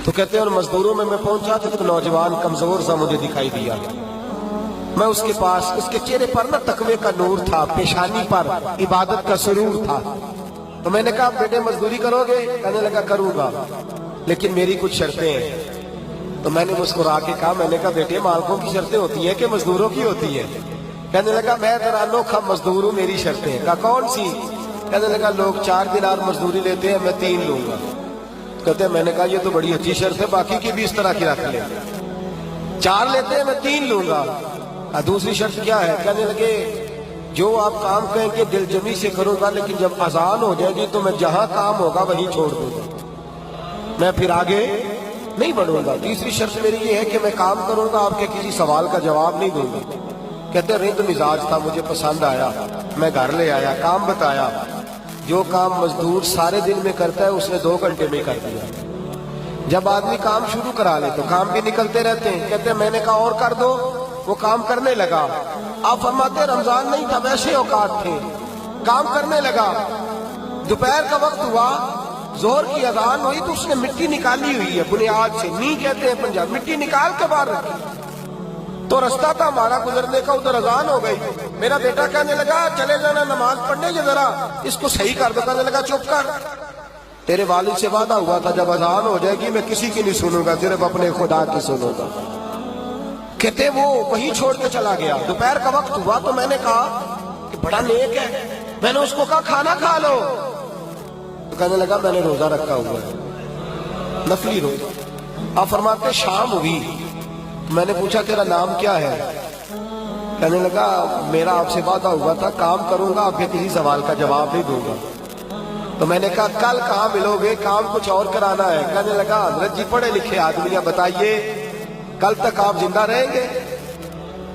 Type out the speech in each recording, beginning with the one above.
تو کہتے ہیں اور مزدوروں میں پہنچا تو ایک نوجوان کمزور سا مجھے دکھائی دیا. میں اس کے پاس، اس کے چہرے پر نا تقوی کا نور تھا، پیشانی پر عبادت کا سرور تھا. تو میں نے کہا بیٹے مزدوری کرو گے؟ کہنے لگا کروں گا لیکن میری کچھ شرطیں ہیں. تو میں نے مسکرا کے کہا، میں نے کہا بیٹے مالکوں کی شرطیں ہوتی ہیں کہ مزدوروں کی ہوتی ہیں؟ کہنے لگا میں ذرا انوکھا مزدور ہوں، میری شرطیں. کہا کون سی؟ کہنے لگا لوگ 4 دینار مزدوری لیتے ہیں، میں 3 لوں گا. کہتے ہیں میں نے کہا یہ تو بڑی اچھی شرط ہے، باقی کی بھی اس طرح کی رکھ لیں. 4 لیتے ہیں میں 3 لوں گا. دوسری شرط کیا ہے؟ کہنے لگے جو آپ کام کہیں کہ دل جمی سے کروں گا، لیکن جب اذان ہو جائے گی تو میں جہاں کام ہوگا وہیں چھوڑ دوں گا، میں پھر آگے نہیں بڑھوں گا. تیسری شرط میری یہ ہے کہ میں کام کروں گا، آپ کے کسی سوال کا جواب نہیں دوں گا. کہتے ہیں رند مزاج تھا، مجھے پسند آیا، میں گھر لے آیا، کام بتایا. جو کام مزدور سارے دن میں کرتا ہے اس نے 2 گھنٹے میں کر دیا. جب آدمی کام شروع کرا لے تو کام بھی نکلتے رہتے ہیں. کہتے ہیں میں نے کہا اور کر دو، وہ کام کرنے لگا. آپ فرماتے رمضان نہیں تھا، ویسے اوقات تھے، کام کرنے لگا. دوپہر کا وقت ہوا، ظہر کی اذان ہوئی تو اس نے مٹی نکالی ہوئی ہے بنیاد سے، نی کہتے ہیں پنجاب، مٹی نکال کے باہر رکھی. تو رستہ تھا ہمارا گزرنے کا، ادھر اذان ہو گئی. میرا بیٹا کہنے لگا چلے جانا نماز پڑھنے، یہ ذرا اس کو صحیح کر دو. کہنے لگا چپ کر، تیرے والد سے وعدہ ہوا تھا جب اذان ہو جائے گی میں کسی کی نہیں سنوں گا، صرف اپنے خدا کی سنوں گا. کہتے وہ وہیں چھوڑ کے چلا گیا. دوپہر کا وقت ہوا تو میں نے کہا کہ بڑا نیک ہے، میں نے اس کو کہا کھانا کھا لو. تو کہنے لگا میں نے روزہ رکھا ہوا ہے، نفلی روزہ. آپ فرماتے شام ہوئی، میں نے پوچھا تیرا نام کیا ہے؟ کہنے لگا میرا آپ سے وعدہ ہوا تھا کام کروں گا، آپ کے کسی سوال کا جواب نہیں دوں گا. تو میں نے کہا کل کہاں ملو گے، کام کچھ اور کرانا ہے. کہنے لگا حضرت جی پڑھے لکھے آدمی ہیں، بتائیے کل تک آپ زندہ رہیں گے؟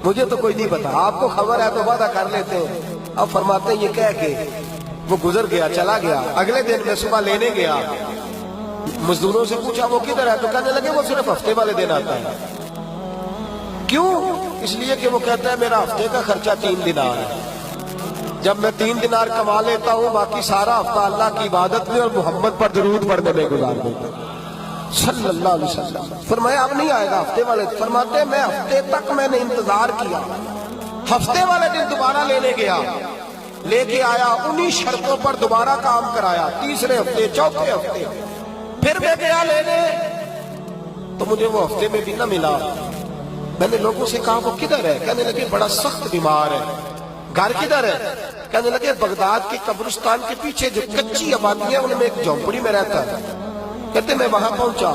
مجھے تو کوئی نہیں پتا، آپ کو خبر ہے تو وعدہ کر لیتے ہیں. اب فرماتے ہیں یہ کہہ کے وہ گزر گیا، چلا گیا. اگلے دن میں صبح لینے گیا، مزدوروں سے پوچھا وہ کدھر ہے؟ تو کہنے لگے وہ صرف ہفتے والے دن آتا ہے. کیوں؟ اس لیے کہ وہ کہتا ہے میرا ہفتے کا خرچہ 3 دینار ہے، جب میں 3 دینار کما لیتا ہوں باقی سارا ہفتہ اللہ کی عبادت میں اور محمد پر درود پڑھنے میں گزار دیتا ہوں صلی اللہ علیہ وسلم. فرمایا اب نہیں آئے گا ہفتے والے. فرماتے میں ہفتے تک میں نے انتظار کیا، ہفتے والے دن دوبارہ لینے گیا، لے کے آیا، انہی شرطوں پر دوبارہ کام کرایا. تیسرے ہفتے، چوتھے ہفتے پھر میں گیا لینے تو مجھے وہ ہفتے میں بھی نہ ملا. میں نے لوگوں سے کہا وہ کدھر ہے؟ کہنے لگے بڑا سخت بیمار ہے. گھر کدھر ہے؟ کہنے لگے بغداد کے قبرستان کے پیچھے جو کچی آبادی ہے ان میں ایک جھونپڑی میں رہتا ہے. کہتے میں وہاں پہنچا،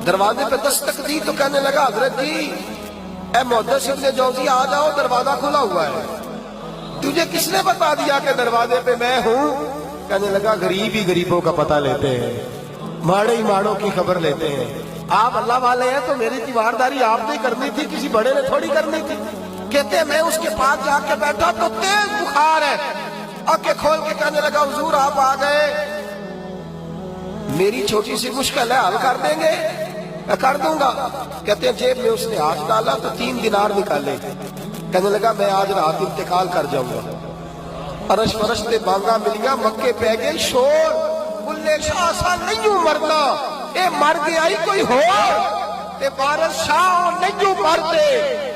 دروازے پہ دستک دی تو کہنے لگا حضرت جی اے محدث ابن جوزی آ جاؤ، دروازہ کھلا ہوا ہے. تجھے کس نے بتا دیا کہ دروازے پہ میں ہوں؟ کہنے لگا غریب ہی غریبوں کا پتہ لیتے ہیں، ماڑے ہی ماڑوں کی خبر لیتے ہیں. آپ اللہ والے ہیں تو میری تیوارداری آپ نے کرنی تھی، کسی بڑے نے تھوڑی کرنی تھی. کہتے ہیں میں اس کے پاس جا کے بیٹھا تو تیز بخار ہے. آنکھیں کھول کے کہنے لگا حضور آپ آ گئے، میری چھوٹی سی مشکل ہے، حل کر دیں گے؟ میں کر دوں گا. کہتے ہیں جیب میں اس نے ہاتھ ڈالا تو 3 دینار نکالے. کہنے لگا میں آج رات انتقال کر جاؤں گا. عرش فرش تے بانگا ملیاں، مکے پہ گئے شور، بلے شاہ سا نہیں مرنا، اے مر گیا ہی کوئی ہو، اے بارش شاہ نہیں مرتے،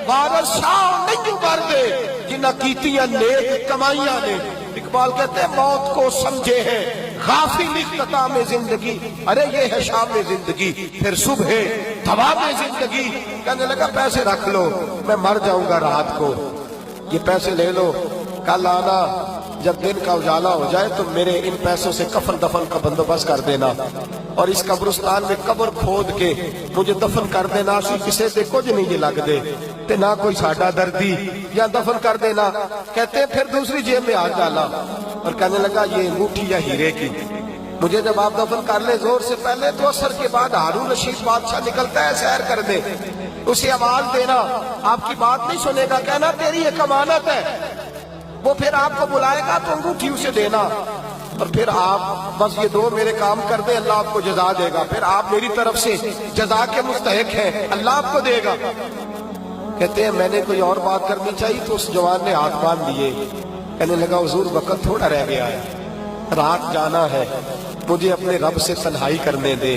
بارش شاہ نہیں مرتے جنہ کیتیاں نیک کمائیاں نے. اقبال کہتے ہیں موت کو سمجھے ہیں غافل اختتام زندگی، ارے یہ ہے شام زندگی پھر صبح تباہ زندگی. کہنے لگا پیسے رکھ لو، میں مر جاؤں گا رات کو، یہ پیسے لے لو، کل آنا جب دن کا اجالا ہو جائے تو میرے ان پیسوں سے کفن دفن کا بندوبست کر دینا، اور اس قبرستان میں قبر کھود کے مجھے دفن کر دینا. اسی کسے دے کچھ نہیں جی لگ دے تے نہ کوئی ساڈا دردی، یا دفن کر دینا. کہتے ہیں پھر دوسری جیب میں ہاتھ ڈالا اور کہنے لگا یہ انگوٹھی یا ہیرے کی، مجھے جب آپ دفن کر لیں زور سے پہلے تو اثر کے بعد ہارون رشید بادشاہ نکلتا ہے سیر کر دے، اسے آواز دینا، آپ کی بات نہیں سنے گا، کہنا تیری ایک امانت ہے. وہ پھر آپ کو بلائے گا تو انگوٹھی اسے دینا، اور پھر آپ بس یہ 2 میرے کام کر دیں، اللہ آپ کو جزا دے گا. پھر آپ میری طرف سے جزا کے مستحق ہیں، اللہ آپ کو دے گا. کہتے ہیں میں نے کوئی اور بات کرنی چاہیے تو اس جوان نے ہاتھ باندھ دیے. کہنے لگا حضور وقت تھوڑا رہ گیا ہے، رات جانا ہے، مجھے اپنے رب سے تنہائی کرنے دے.